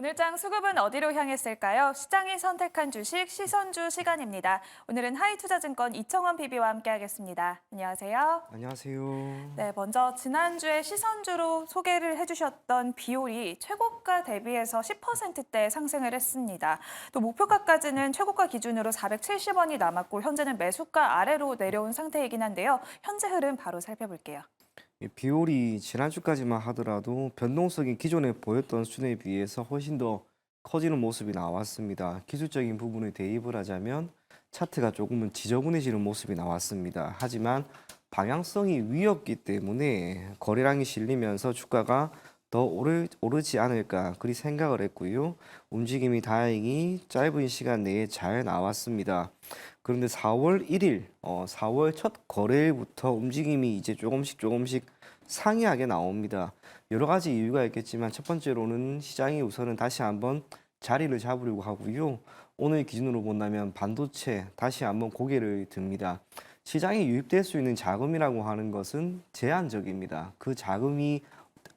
오늘장 수급은 어디로 향했을까요? 시장이 선택한 주식 시선주 시간입니다. 오늘은 하이투자증권 이청원 PB와 함께하겠습니다. 안녕하세요. 안녕하세요. 네, 먼저 지난주에 시선주로 소개를 해주셨던 비올이 최고가 대비해서 10%대 상승을 했습니다. 또 목표가까지는 최고가 기준으로 470원이 남았고 현재는 매수가 아래로 내려온 상태이긴 한데요. 현재 흐름 바로 살펴볼게요. 비올이 지난주까지만 하더라도 변동성이 기존에 보였던 수준에 비해서 훨씬 더 커지는 모습이 나왔습니다. 기술적인 부분에 대입을 하자면 차트가 조금은 지저분해지는 모습이 나왔습니다. 하지만 방향성이 위였기 때문에 거래량이 실리면서 주가가 더 오르지 않을까 그리 생각을 했고요. 움직임이 다행히 짧은 시간 내에 잘 나왔습니다. 그런데 4월 1일, 4월 첫 거래일부터 움직임이 이제 조금씩 상이하게 나옵니다. 여러 가지 이유가 있겠지만 첫 번째로는 시장이 우선은 다시 한번 자리를 잡으려고 하고요. 오늘 기준으로 본다면 반도체 다시 한번 고개를 듭니다. 시장에 유입될 수 있는 자금이라고 하는 것은 제한적입니다. 그 자금이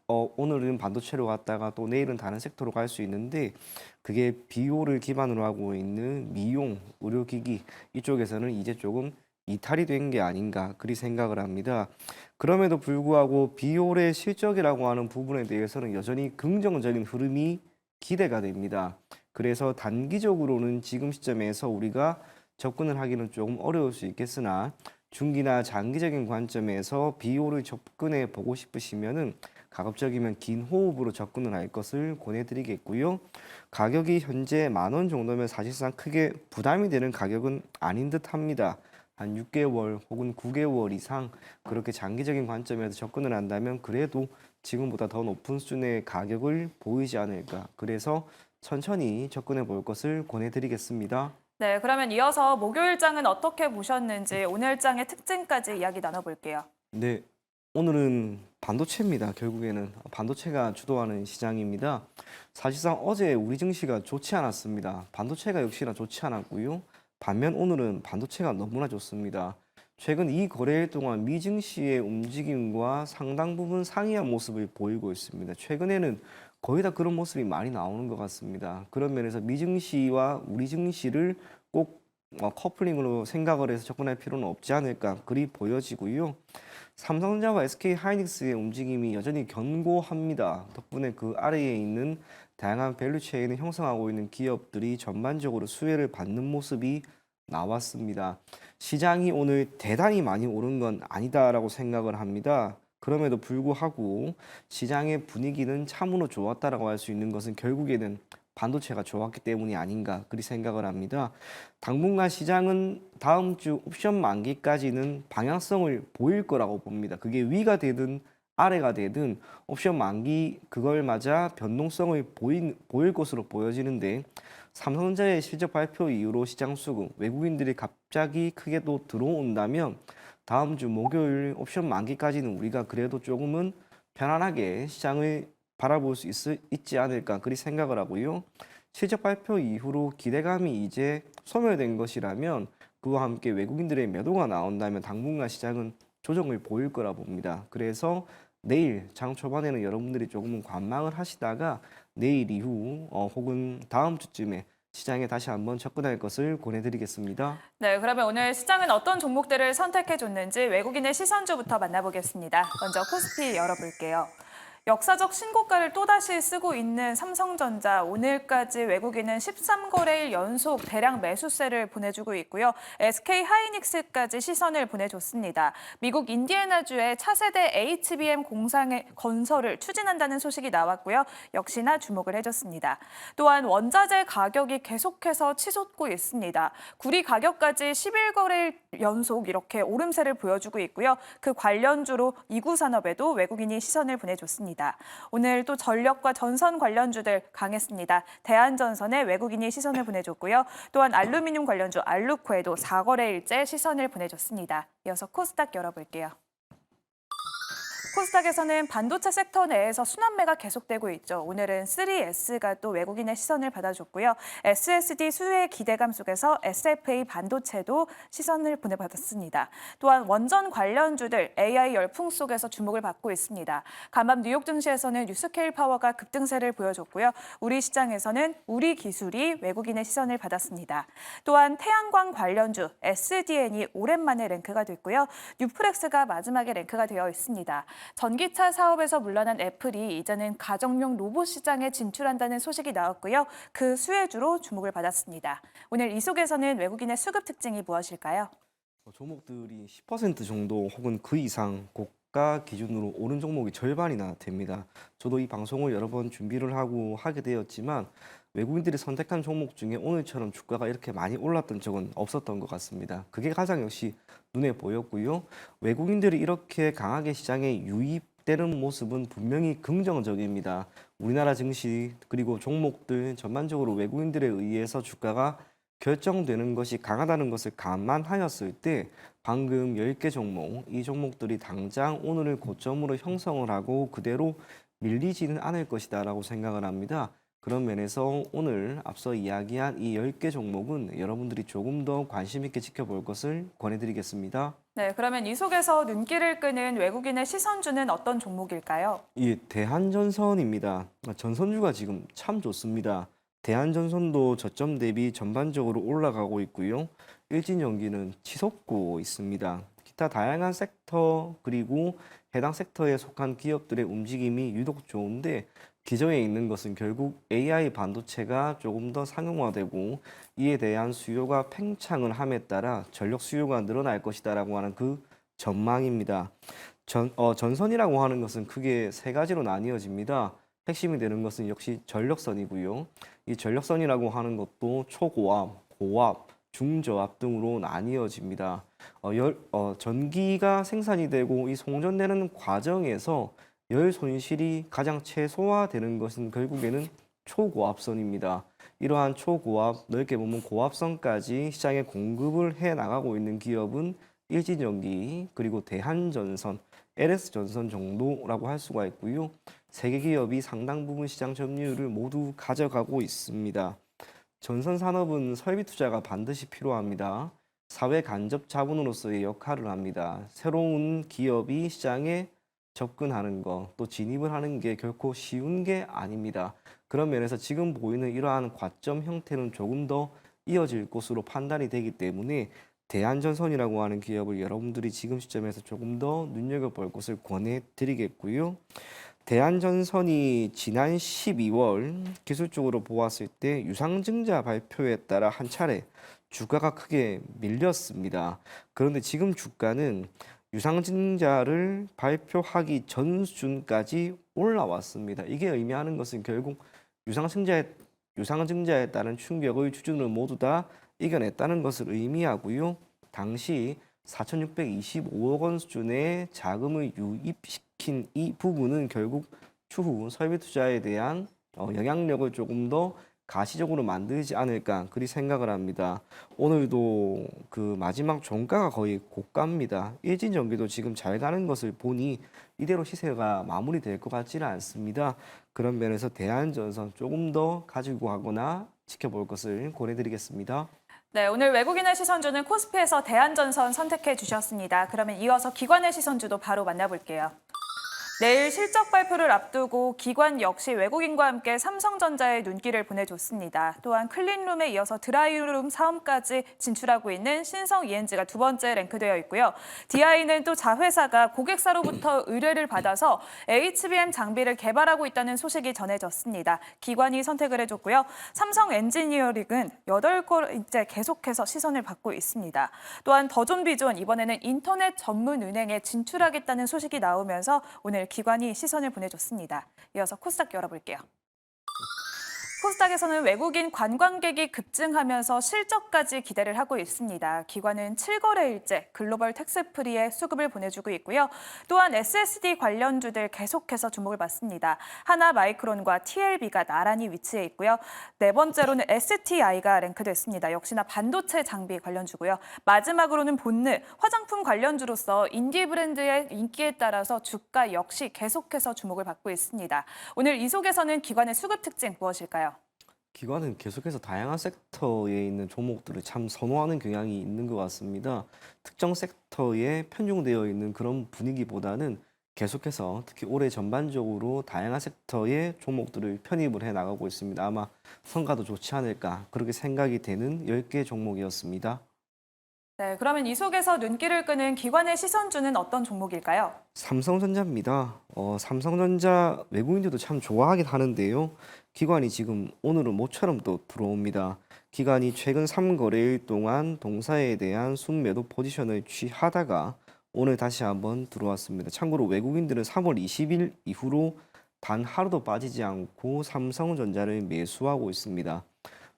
오늘은 반도체로 갔다가 또 내일은 다른 섹터로 갈 수 있는데 그게 비오를 기반으로 하고 있는 미용, 의료기기 이쪽에서는 이제 조금 이탈이 된 게 아닌가 그리 생각을 합니다. 그럼에도 불구하고 비올의 실적이라고 하는 부분에 대해서는 여전히 긍정적인 흐름이 기대가 됩니다. 그래서 단기적으로는 지금 시점에서 우리가 접근을 하기는 조금 어려울 수 있겠으나 중기나 장기적인 관점에서 비올을 접근해 보고 싶으시면은 가급적이면 긴 호흡으로 접근을 할 것을 권해드리겠고요. 가격이 현재 10,000원 정도면 사실상 크게 부담이 되는 가격은 아닌 듯합니다. 한 6개월 혹은 9개월 이상 그렇게 장기적인 관점에서 접근을 한다면 그래도 지금보다 더 높은 수준의 가격을 보이지 않을까. 그래서 천천히 접근해 볼 것을 권해드리겠습니다. 네, 그러면 이어서 목요일장은 어떻게 보셨는지 오늘장의 특징까지 이야기 나눠볼게요. 네, 오늘은 반도체입니다. 결국에는 반도체가 주도하는 시장입니다. 사실상 어제 우리 증시가 좋지 않았습니다. 반도체가 역시나 좋지 않았고요. 반면 오늘은 반도체가 너무나 좋습니다. 최근 이 거래일 동안 미 증시의 움직임과 상당 부분 상이한 모습을 보이고 있습니다. 최근에는 거의 다 그런 모습이 많이 나오는 것 같습니다. 그런 면에서 미 증시와 우리 증시를 꼭 커플링으로 생각을 해서 접근할 필요는 없지 않을까 그리 보여지고요. 삼성전자와 SK 하이닉스의 움직임이 여전히 견고합니다. 덕분에 그 아래에 있는 다양한 밸류체인을 형성하고 있는 기업들이 전반적으로 수혜를 받는 모습이 나왔습니다. 시장이 오늘 대단히 많이 오른 건 아니다라고 생각을 합니다. 그럼에도 불구하고 시장의 분위기는 참으로 좋았다라고 할 수 있는 것은 결국에는 반도체가 좋았기 때문이 아닌가 그리 생각을 합니다. 당분간 시장은 다음 주 옵션 만기까지는 방향성을 보일 거라고 봅니다. 그게 위가 되든 아래가 되든 옵션 만기 그걸 맞아 변동성을 보일 것으로 보여지는데 삼성전자의 실적 발표 이후로 시장 수급 외국인들이 갑자기 크게 또 들어온다면 다음 주 목요일 옵션 만기까지는 우리가 그래도 조금은 편안하게 시장을 바라볼 수 있지 않을까 그리 생각을 하고요. 실적 발표 이후로 기대감이 이제 소멸된 것이라면 그와 함께 외국인들의 매도가 나온다면 당분간 시장은 조정을 보일 거라 봅니다. 그래서 내일 장 초반에는 여러분들이 조금은 관망을 하시다가 내일 이후 혹은 다음 주쯤에 시장에 다시 한번 접근할 것을 권해드리겠습니다. 네, 그러면 오늘 시장은 어떤 종목들을 선택해줬는지 외국인의 시선주부터 만나보겠습니다. 먼저 코스피 열어볼게요. 역사적 신고가를 또다시 쓰고 있는 삼성전자, 오늘까지 외국인은 13거래일 연속 대량 매수세를 보내주고 있고요. SK 하이닉스까지 시선을 보내줬습니다. 미국 인디애나주의 차세대 HBM 공장의 건설을 추진한다는 소식이 나왔고요. 역시나 주목을 해줬습니다. 또한 원자재 가격이 계속해서 치솟고 있습니다. 구리 가격까지 11거래일 연속 이렇게 오름세를 보여주고 있고요. 그 관련주로 이구산업에도 외국인이 시선을 보내줬습니다. 오늘 또 전력과 전선 관련주들 강했습니다. 대한전선에 외국인이 시선을 보내줬고요. 또한 알루미늄 관련주 알루코에도 4거래일째 시선을 보내줬습니다. 이어서 코스닥 열어볼게요. 코스닥에서는 반도체 섹터 내에서 순환매가 계속되고 있죠. 오늘은 3S가 또 외국인의 시선을 받아줬고요. SSD 수요의 기대감 속에서 SFA 반도체도 시선을 보내받았습니다. 또한 원전 관련주들 AI 열풍 속에서 주목을 받고 있습니다. 간밤 뉴욕 증시에서는 뉴스케일 파워가 급등세를 보여줬고요. 우리 시장에서는 우리 기술이 외국인의 시선을 받았습니다. 또한 태양광 관련주 SDN이 오랜만에 랭크가 됐고요. 뉴프렉스가 마지막에 랭크가 되어 있습니다. 전기차 사업에서 물러난 애플이 이제는 가정용 로봇 시장에 진출한다는 소식이 나왔고요. 그 수혜주로 주목을 받았습니다. 오늘 이 속에서는 외국인의 수급 특징이 무엇일까요? 종목들이 10% 정도 혹은 그 이상 고가 기준으로 오른 종목이 절반이나 됩니다. 저도 이 방송을 여러 번 준비를 하게 되었지만 외국인들이 선택한 종목 중에 오늘처럼 주가가 이렇게 많이 올랐던 적은 없었던 것 같습니다. 그게 가장 역시 눈에 보였고요. 외국인들이 이렇게 강하게 시장에 유입되는 모습은 분명히 긍정적입니다. 우리나라 증시 그리고 종목들 전반적으로 외국인들에 의해서 주가가 결정되는 것이 강하다는 것을 감안하였을 때 방금 10개 종목, 이 종목들이 당장 오늘을 고점으로 형성을 하고 그대로 밀리지는 않을 것이다라고 생각을 합니다. 그런 면에서 오늘 앞서 이야기한 이 10개 종목은 여러분들이 조금 더 관심 있게 지켜볼 것을 권해드리겠습니다. 네, 그러면 이 속에서 눈길을 끄는 외국인의 시선주는 어떤 종목일까요? 이 대한전선입니다. 전선주가 지금 참 좋습니다. 대한전선도 저점 대비 전반적으로 올라가고 있고요. 일진전기는 치솟고 있습니다. 기타 다양한 섹터 그리고 해당 섹터에 속한 기업들의 움직임이 유독 좋은데 기저에 있는 것은 결국 AI 반도체가 조금 더 상용화되고 이에 대한 수요가 팽창을 함에 따라 전력 수요가 늘어날 것이다라고 하는 그 전망입니다. 전선이라고 하는 것은 크게 세 가지로 나뉘어집니다. 핵심이 되는 것은 역시 전력선이고요. 이 전력선이라고 하는 것도 초고압, 고압, 중저압 등으로 나뉘어집니다. 전기가 생산이 되고 이 송전되는 과정에서 열 손실이 가장 최소화되는 것은 결국에는 초고압선입니다. 이러한 초고압, 넓게 보면 고압선까지 시장에 공급을 해 나가고 있는 기업은 일진전기, 그리고 대한전선, LS전선 정도라고 할 수가 있고요. 세 개 기업이 상당 부분 시장 점유율을 모두 가져가고 있습니다. 전선 산업은 설비 투자가 반드시 필요합니다. 사회 간접 자본으로서의 역할을 합니다. 새로운 기업이 시장에 접근하는 것, 또 진입을 하는 게 결코 쉬운 게 아닙니다. 그런 면에서 지금 보이는 이러한 과점 형태는 조금 더 이어질 것으로 판단이 되기 때문에 대한전선이라고 하는 기업을 여러분들이 지금 시점에서 조금 더 눈여겨볼 것을 권해드리겠고요. 대한전선이 지난 12월 기술적으로 보았을 때 유상증자 발표에 따라 한 차례 주가가 크게 밀렸습니다. 그런데 지금 주가는 유상증자를 발표하기 전 수준까지 올라왔습니다. 이게 의미하는 것은 결국 유상증자에 따른 충격의 수준을 모두 다 이겨냈다는 것을 의미하고요. 당시 4,625억 원 수준의 자금을 유입시킨 이 부분은 결국 추후 설비 투자에 대한 영향력을 조금 더 가시적으로 만들지 않을까 그리 생각을 합니다. 오늘도 그 마지막 종가가 거의 고가입니다. 일진전기도 지금 잘 가는 것을 보니 이대로 시세가 마무리될 것 같지는 않습니다. 그런 면에서 대한전선 조금 더 가지고 가거나 지켜볼 것을 권해드리겠습니다. 네, 오늘 외국인의 시선주는 코스피에서 대한전선 선택해 주셨습니다. 그러면 이어서 기관의 시선주도 바로 만나볼게요. 내일 실적 발표를 앞두고 기관 역시 외국인과 함께 삼성전자에 눈길을 보내줬습니다. 또한 클린룸에 이어서 드라이룸 사업까지 진출하고 있는 신성 ENG가 두 번째 랭크되어 있고요. DI는 또 자회사가 고객사로부터 의뢰를 받아서 HBM 장비를 개발하고 있다는 소식이 전해졌습니다. 기관이 선택을 해줬고요. 삼성 엔지니어링은 8건째 계속해서 시선을 받고 있습니다. 또한 더존비존 이번에는 인터넷 전문 은행에 진출하겠다는 소식이 나오면서 오늘 기관이 시선을 보내줬습니다. 이어서 코스닥 열어볼게요. 코스닥에서는 외국인 관광객이 급증하면서 실적까지 기대를 하고 있습니다. 기관은 7거래일째 글로벌 텍스프리에 수급을 보내주고 있고요. 또한 SSD 관련주들 계속해서 주목을 받습니다. 하나마이크론과 TLB가 나란히 위치해 있고요. 네 번째로는 STI가 랭크됐습니다. 역시나 반도체 장비 관련주고요. 마지막으로는 본느, 화장품 관련주로서 인디 브랜드의 인기에 따라서 주가 역시 계속해서 주목을 받고 있습니다. 오늘 이 속에서는 기관의 수급 특징 무엇일까요? 기관은 계속해서 다양한 섹터에 있는 종목들을 참 선호하는 경향이 있는 것 같습니다. 특정 섹터에 편중되어 있는 그런 분위기보다는 계속해서 특히 올해 전반적으로 다양한 섹터의 종목들을 편입을 해 나가고 있습니다. 아마 성과도 좋지 않을까 그렇게 생각이 되는 10개 종목이었습니다. 네, 그러면 이 속에서 눈길을 끄는 기관의 시선주는 어떤 종목일까요? 삼성전자입니다. 삼성전자 외국인들도 참 좋아하긴 하는데요. 기관이 지금 오늘은 모처럼 또 들어옵니다. 기관이 최근 3거래일 동안 동사에 대한 순매도 포지션을 취하다가 오늘 다시 한번 들어왔습니다. 참고로 외국인들은 3월 20일 이후로 단 하루도 빠지지 않고 삼성전자를 매수하고 있습니다.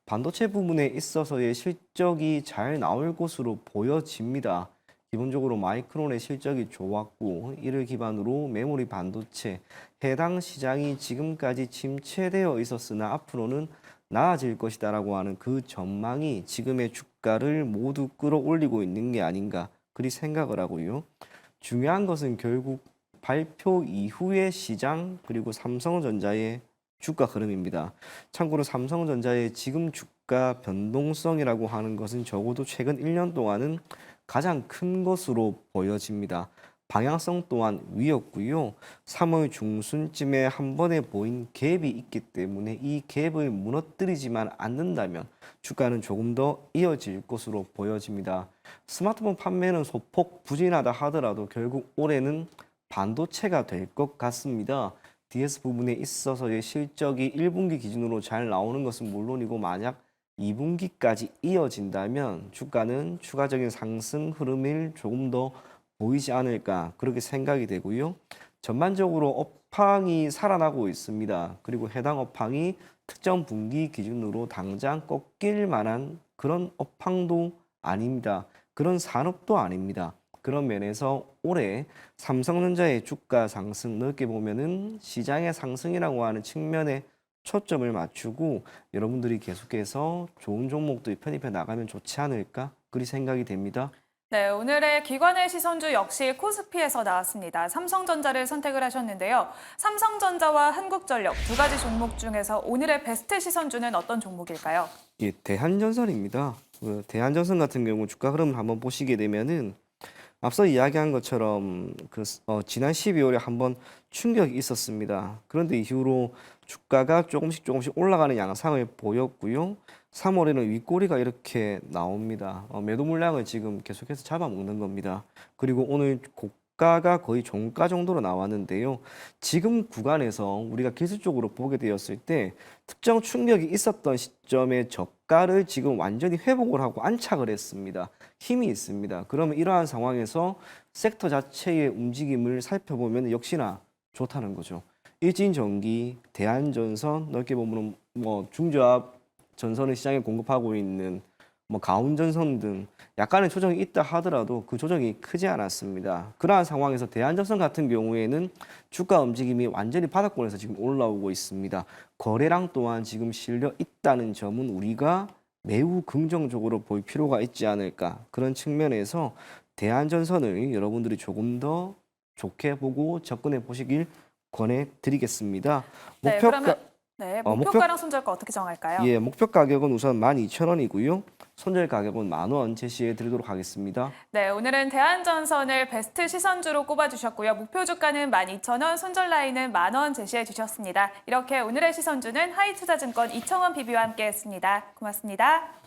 반도체 부분에 있어서의 실적이 잘 나올 것으로 보여집니다. 기본적으로 마이크론의 실적이 좋았고 이를 기반으로 메모리 반도체 해당 시장이 지금까지 침체되어 있었으나 앞으로는 나아질 것이다라고 하는 그 전망이 지금의 주가를 모두 끌어올리고 있는 게 아닌가 그리 생각을 하고요. 중요한 것은 결국 발표 이후의 시장 그리고 삼성전자의 주가 흐름입니다. 참고로 삼성전자의 지금 주가 변동성이라고 하는 것은 적어도 최근 1년 동안은 가장 큰 것으로 보여집니다. 방향성 또한 위였고요. 3월 중순쯤에 한 번에 보인 갭이 있기 때문에 이 갭을 무너뜨리지만 않는다면 주가는 조금 더 이어질 것으로 보여집니다. 스마트폰 판매는 소폭 부진하다 하더라도 결국 올해는 반도체가 될 것 같습니다. DS 부분에 있어서의 실적이 1분기 기준으로 잘 나오는 것은 물론이고 만약 2분기까지 이어진다면 주가는 추가적인 상승 흐름을 조금 더 보이지 않을까 그렇게 생각이 되고요. 전반적으로 업황이 살아나고 있습니다. 그리고 해당 업황이 특정 분기 기준으로 당장 꺾일 만한 그런 업황도 아닙니다. 그런 산업도 아닙니다. 그런 면에서 올해 삼성전자의 주가 상승 넓게 보면은 시장의 상승이라고 하는 측면에 초점을 맞추고 여러분들이 계속해서 좋은 종목들 편입해 나가면 좋지 않을까 그리 생각이 됩니다. 네, 오늘의 기관의 시선주 역시 코스피에서 나왔습니다. 삼성전자를 선택을 하셨는데요. 삼성전자와 한국전력 두 가지 종목 중에서 오늘의 베스트 시선주는 어떤 종목일까요? 예, 대한전선입니다. 대한전선 같은 경우 주가 흐름을 한번 보시게 되면은 앞서 이야기한 것처럼 지난 12월에 한번 충격이 있었습니다. 그런데 이후로 주가가 조금씩 올라가는 양상을 보였고요. 3월에는 윗꼬리가 이렇게 나옵니다. 매도 물량을 지금 계속해서 잡아먹는 겁니다. 그리고 오늘 고가가 거의 종가 정도로 나왔는데요. 지금 구간에서 우리가 기술적으로 보게 되었을 때 특정 충격이 있었던 시점의 저가를 지금 완전히 회복을 하고 안착을 했습니다. 힘이 있습니다. 그러면 이러한 상황에서 섹터 자체의 움직임을 살펴보면 역시나 좋다는 거죠. 일진전기, 대한전선, 넓게 보면 중저압 전선을 시장에 공급하고 있는 가온전선 등 약간의 조정이 있다 하더라도 그 조정이 크지 않았습니다. 그러한 상황에서 대한전선 같은 경우에는 주가 움직임이 완전히 바닥권에서 지금 올라오고 있습니다. 거래량 또한 지금 실려 있다는 점은 우리가 매우 긍정적으로 볼 필요가 있지 않을까 그런 측면에서 대한전선을 여러분들이 조금 더 좋게 보고 접근해 보시길 권해드리겠습니다. 네, 그러면 목표가랑 손절가 어떻게 정할까요? 예, 목표 가격은 우선 12,000원이고요. 손절 가격은 10,000원 제시해 드리도록 하겠습니다. 네, 오늘은 대한전선을 베스트 시선주로 꼽아주셨고요. 목표 주가는 12,000원, 손절 라인은 10,000원 제시해 주셨습니다. 이렇게 오늘의 시선주는 하이투자증권 이청원 PB와 함께했습니다. 고맙습니다.